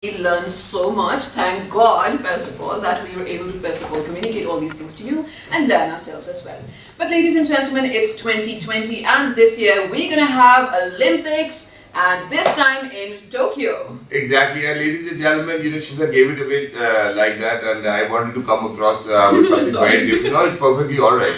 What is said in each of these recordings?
We learned so much. Thank God, first of all, that we were able to, first of all, communicate all these things to you and learn ourselves as well. But ladies and gentlemen, it's 2020 and this year we're going to have Olympics, and this time in Tokyo. Exactly, and ladies and gentlemen, Shiza gave it away like that, and I wanted to come across with something very different. No, it's perfectly alright,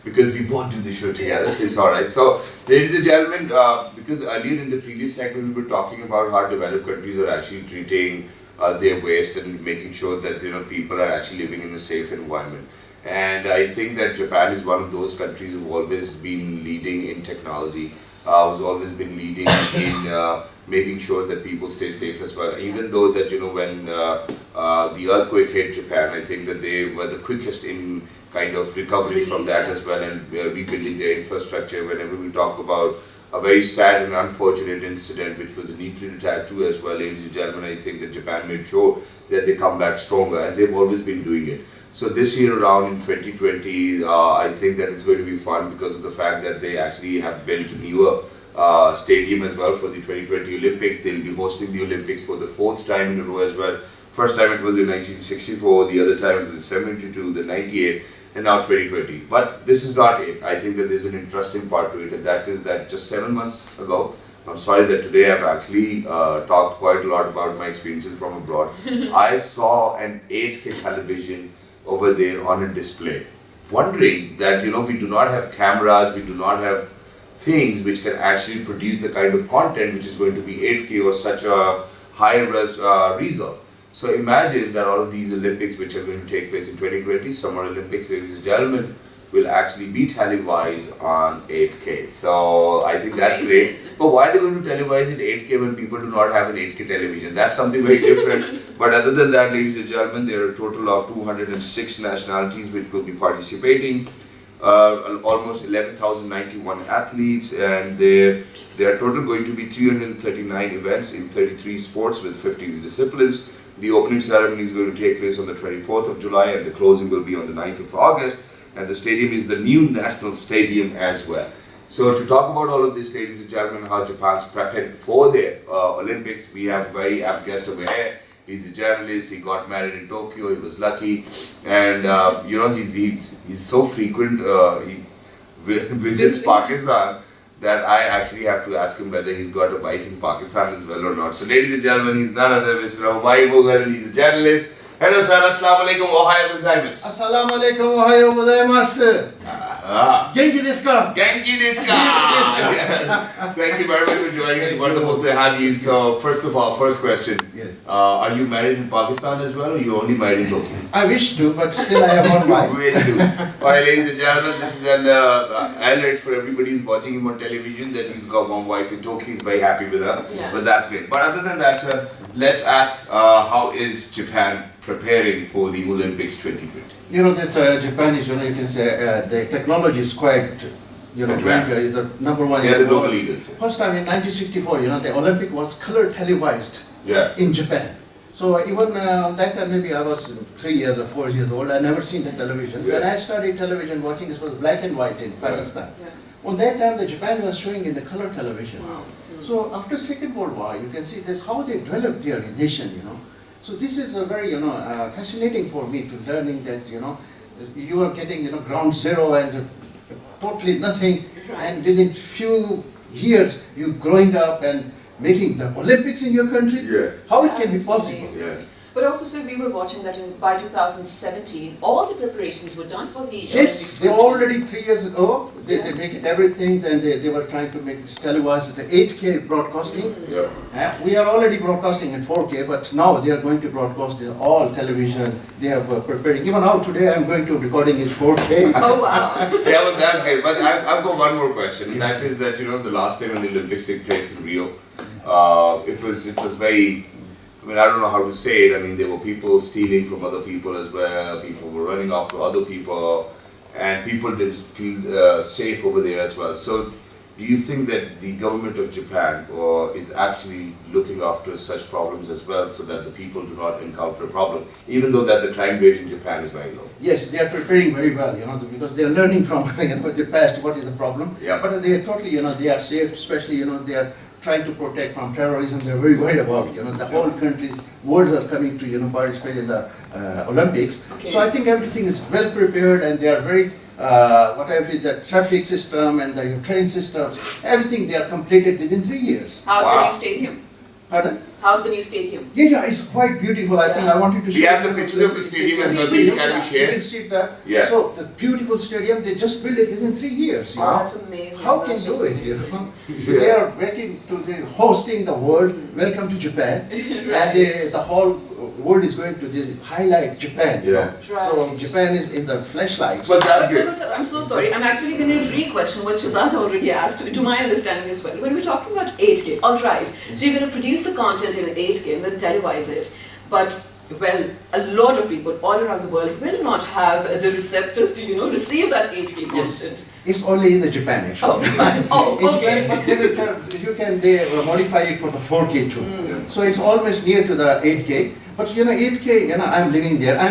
because we both do the show together, so it's alright. So, ladies and gentlemen, because earlier in the previous segment we were talking about how developed countries are actually treating their waste and making sure that people are actually living in a safe environment. And I think that Japan is one of those countries who've always been leading in technology, who's always been leading in making sure that people stay safe as well. Even though that when the earthquake hit Japan, I think that they were the quickest in kind of recovery from that as well, and rebuilding their infrastructure. Whenever we talk about a very sad and unfortunate incident which was a nuclear attack too as well, ladies and gentlemen, I think that Japan made sure that they come back stronger, and they've always been doing it. So this year around in 2020, I think that it's going to be fun because of the fact that they actually have built a newer stadium as well for the 2020 Olympics. They'll be hosting the Olympics for the 4th time in a row as well. First time it was in 1964, the other time it was 72, the 98, and now 2020. But this is not it. I think that there's an interesting part to it, and that is that just 7 months ago, I'm sorry that today I've actually talked quite a lot about my experiences from abroad. I saw an 8K television over there on a display, wondering that we do not have cameras, we do not have things which can actually produce the kind of content which is going to be 8K or such a high result. So imagine that all of these Olympics which are going to take place in 2020, Summer Olympics, ladies and gentlemen, will actually be televised on 8K. So I think that's great. But why are they going to televise it 8K when people do not have an 8K television? That's something very different. But other than that, ladies and gentlemen, there are a total of 206 nationalities which will be participating. Almost 11,091 athletes, and there are total going to be 339 events in 33 sports with 50 disciplines. The opening ceremony is going to take place on the 24th of July, and the closing will be on the 9th of August. And the stadium is the new national stadium as well. So to talk about all of this, ladies and gentlemen, how Japan's prepared for their Olympics, we have a very apt guest over here. He's a journalist. He got married in Tokyo. He was lucky, and he's so frequent. He visits Pakistan that I actually have to ask him whether he's got a wife in Pakistan as well or not. So, ladies and gentlemen, he's none other than Mr. Humayun Mughal, and he's a journalist. Hello, sir. Assalamu alaikum. Ohayou gozaimasu. Assalamu alaikum. Ohayou gozaimasu. Genki desu ka? Genki desu ka? Thank you very much for joining us. Wonderful to have you. So, first of all, first question. Yes. Are you married in Pakistan as well, or you only married in Tokyo? I wish to, but still I have one wife. Wish to. Alright, ladies and gentlemen, this is an alert for everybody who's watching him on television that he's got one wife in Tokyo. He's very happy with her. Yeah. But that's great. But other than that, sir, let's ask how is Japan preparing for the Olympics 2020? That Japan is, you can say, the technology is quite, Advanced. is the number one. They are the global leaders. First time in 1964, the Olympic was color televised in Japan. So even that time, maybe I was 3 years or 4 years old, I never seen the television. Yeah. When I started television watching, this was black and white in Pakistan. Yeah. On that time, the Japan was showing in the color television. Wow. So after Second World War, you can see this how they developed their nation. So this is a very fascinating for me to learning that you are getting ground zero and totally nothing, and within few years you growing up and making the Olympics in your country. Yeah. How it can be possible? Amazing. Yeah. But also, sir, we were watching that by 2017, all the preparations were done for the Yes, they already 3 years ago, they make it everything, and they were trying to make it televised, the 8K broadcasting. Yeah. We are already broadcasting in 4K, but now they are going to broadcast in all television. They are preparing. Even now today, I'm going to recording in 4K. Oh wow! Yeah, well, that's great. But I've got one more question, and that is that the last time when the Olympics took place in Rio, it was very. I don't know how to say it. There were people stealing from other people as well. People were running after other people, and people didn't feel safe over there as well. So, do you think that the government of Japan is actually looking after such problems as well, so that the people do not encounter a problem, even though that the crime rate in Japan is very low? Yes, they are preparing very well, because they are learning from the past what is the problem. Yeah. But they are totally, they are safe. Especially, they are trying to protect from terrorism. They're very worried about it. The whole countries, world are coming to participate in the Olympics. Okay. So I think everything is well prepared, and they are very whatever the traffic system and the train systems, everything they are completed within 3 years. How's the new stadium? Pardon? How's the new stadium? Yeah, it's quite beautiful. I think I wanted to show We have you the pictures of the stadium as well. We Please do can we that. You share? can see that. Yeah. So the beautiful stadium, they just built it within 3 years. Oh, that's amazing. How can That's do just it? amazing. So they are making to hosting the world. Welcome to Japan, and the whole world is going to highlight Japan. Yeah. So Right. Japan is in the flashlights. But that's But great. Mughal sir, I'm so sorry. I'm actually going to re-question what Shahzad already asked, to my understanding as well. When we're talking about 8K, all right, so you're going to produce the content in 8K and then televise it. But, well, a lot of people all around the world will not have the receptors to, receive that 8K content. It's only in the Japan actually. Oh, right. Oh, In okay. Japan, but they modify it for the 4K too. So it's almost near to the 8K. But 8K, I'm living there. I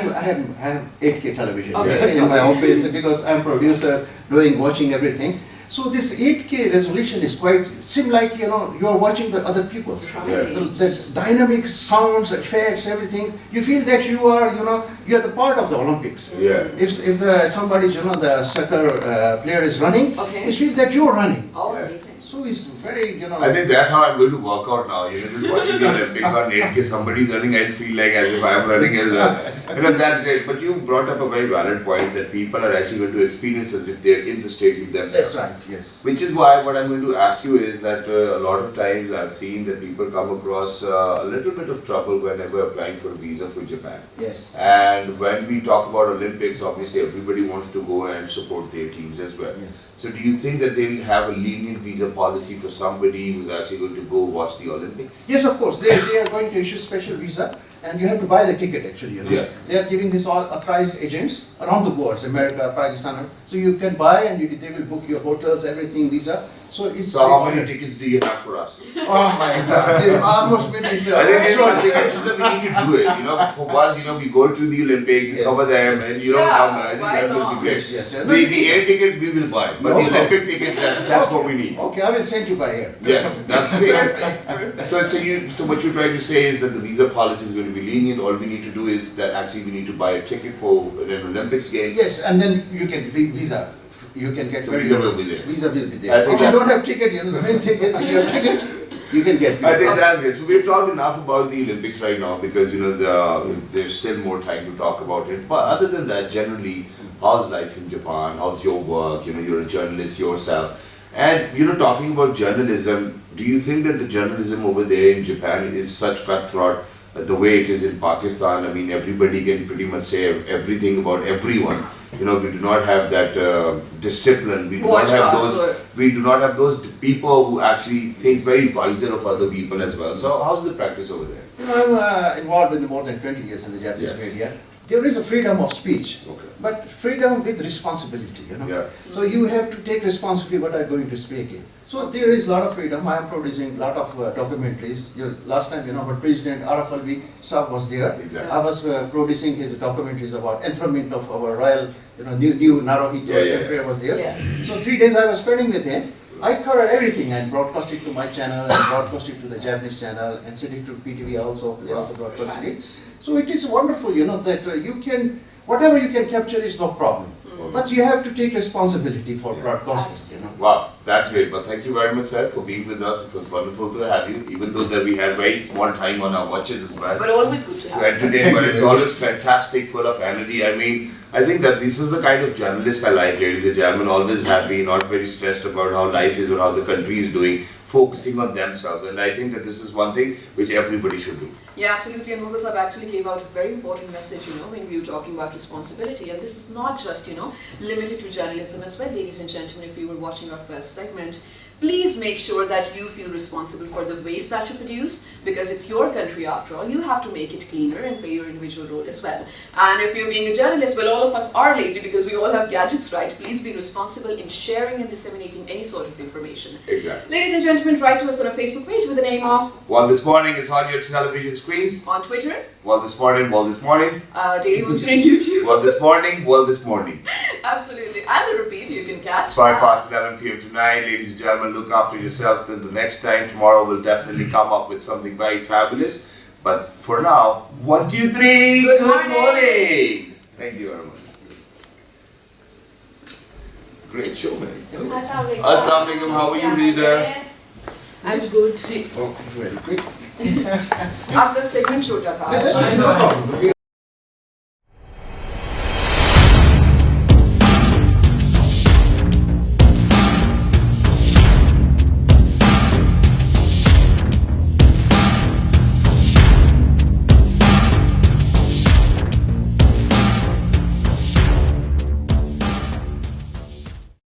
have 8K television Okay. in my office because I'm producer, watching everything. So this 8K resolution is quite seem like you are watching the other people's. Right. The dynamic sounds, effects, everything. You feel that you are the part of the Olympics. Yeah. If somebody's the soccer player is running, Okay. you feel that you're running. Oh, Yeah. amazing. So it's very I think that's how I'm going to work out now. Just watching the Olympics on 8K, somebody's running, I feel like as if I'm running as well. That's great. But you brought up a very valid point that people are actually going to experience as if they're in the stadium themselves. That's right. Yes. Which is why what I'm going to ask you is that a lot of times I've seen that people come across a little bit of trouble whenever applying for a visa for Japan. Yes. And when we talk about Olympics, obviously everybody wants to go and support their teams as well. Yes. So do you think that they will have a lenient visa policy for somebody who's actually going to go watch the Olympics? Yes, of course. They are going to issue special visa, and you have to buy the ticket actually. Yeah. They are giving this all authorized agents around the world, America, Pakistan. So you can buy, and they will book your hotels, everything, visa. So it's. So how many tickets do you have for us? Oh my God! They almost made this. I think it's something that we need to do it. For once, we go to the Olympics, we Yes. cover them, and Yeah, come. I think why that will not? be great. Yes, yes. The air ticket we will buy, but No the problem. Olympic ticket, that's what we need. Okay, I will send you by here. Yeah, that's great. Perfect, perfect. So what you're trying to say is that the visa policy is going to be lenient. All we need to do is that actually we need to buy a ticket for an Olympics game. Yes, and then you can visa. You can get So very visa easy. will be there. Visa will be I there. think If you that- don't have ticket, the main thing is if you have ticket, you can get. I think visa. that's good. So we've talked enough about the Olympics right now because there's still more time to talk about it. But other than that, generally, how's life in Japan? How's your work? You're a journalist yourself. And talking about journalism, do you think that the journalism over there in Japan is such cutthroat the way it is in Pakistan? I mean, everybody can pretty much say everything about everyone. We do not have that discipline. We do not have those. We do not have those people who actually think very wiser of other people as well. So, how's the practice over there? I'm involved in more than 20 years in the Japanese Yes. media. There is a freedom of speech, Okay. but freedom with responsibility. Yeah. So you have to take responsibility what I'm going to speak in. So there is a lot of freedom. I am producing a lot of documentaries. Last time, our President Araf Alvi Saab was there. Exactly. I was producing his documentaries about enthronement of our royal, new Naruhito Yeah. emperor was there. Yes. So 3 days I was spending with him. I covered everything and broadcast it to my channel and broadcast it to the Japanese channel and sent it to PTV also. They also broadcast it. So it is wonderful, that you can, whatever you can capture is no problem. But you have to take responsibility for broadcasting, Wow, that's great. Well, thank you very much, sir, for being with us. It was wonderful to have you, even though that we had very small time on our watches as well. But always good to To have. entertain, but it's always fantastic, full of energy. I mean, I think that this is the kind of journalist I like, ladies and gentlemen. Always happy, not very stressed about how life is or how the country is doing, focusing on themselves. And I think that this is one thing which everybody should do. Yeah, absolutely. And Mughal Sahib actually gave out a very important message, when we were talking about responsibility. And this is not just, limited to journalism as well, ladies and gentlemen. If you were watching our first segment, please make sure that you feel responsible for the waste that you produce, because it's your country after all. You have to make it cleaner and play your individual role as well. And if you're being a journalist, well, all of us are lately because we all have gadgets, right? Please be responsible in sharing and disseminating any sort of information. Exactly. Ladies and gentlemen, write to us on our Facebook page with the name of Well, this morning it's on your television screens. on Twitter, Well, this morning. Daily Motion and YouTube. Well, this morning. Absolutely. And the repeat you can catch. 11 p.m. tonight. Ladies and gentlemen, look after yourselves till the next time. Tomorrow we'll definitely come up with something very fabulous. But for now, 1, 2, 3. Good morning. morning. Thank you very much. Great show, man. Assalamualaikum. Assalamualaikum. How are you, Rita? I'm good. Oh, very quick. आपका segment छोटा था.